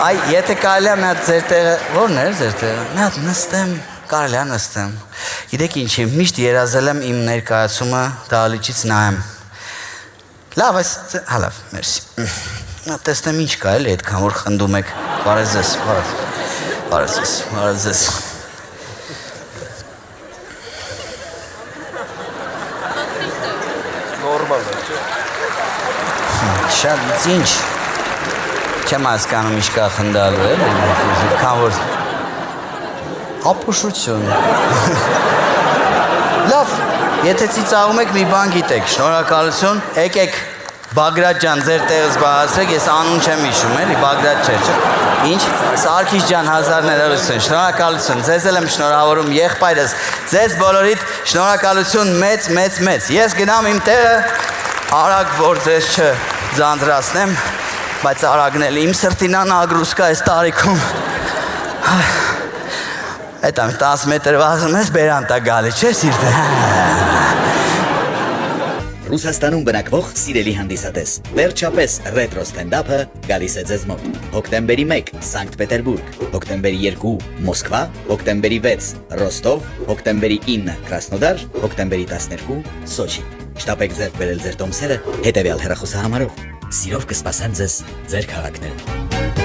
Այ, եթե կարելի է մի հատ ձեր տեղը, որն էր ձեր տեղը, մի հատ նստեմ, կարելի է նստեմ, գիտեք ինչի, միշտ երազել եմ իմ ներկայացումը դահլիճից նայեմ, լավ ես, հալավ, մերսի, տեսնեմ ինչ կա էլի այդքան որ խնդում եք, բարև ձեզ, բարև ձեզ, Նորմալ է, չէ։ Շատ ինչ, չեմ հասկանում ինչ կա խնդալու է, քան որ ապուշություն։ Լավ, եթե ծիծաղում եք մի բան գիտեք, շնորհակալություն, եկեք Բագրատ ջան, ձեր տեղը զբաղեցրեք, ես անուն չեմ հիշում, էլի, Բագրատ չէ, չէ։ Ինչ, Սարգիս ջան, 1000 շնորհակալություն, ձեզ էլ եմ շնորհավորում, եղբայրս, ձեզ բոլորիդ շնորհակալություն մեծ։ Ես գնամ իմ տեղը, արագ որ ձեզ չձանձրացնեմ, բայց արագն էլ իմ սրտին անագրուսկա այս տարիքում։ Այդ ամ 10 մետր վազում ես, բերանտա գալի, չէ սիրտը։ Ռուսաստանում բնակվող սիրելի հանդիսատես, վերջապես ռետրո ստենդափը գալիս է ձեզ մոտ։ Հոկտեմբերի 1 Սանկտ Պետերբուրգ, հոկտեմբերի 2 Մոսկվա, հոկտեմբերի 6 Ռոստով, հոկտեմբերի 9 Կրասնոդար, հոկտեմբերի 12 Սոչի։ Շտապեք ձեռք բերել ձեր տոմսերը հետևյալ հեռախոսահամարով։ Սիրով կսպասեմ ձեզ ձեր քաղաքներում։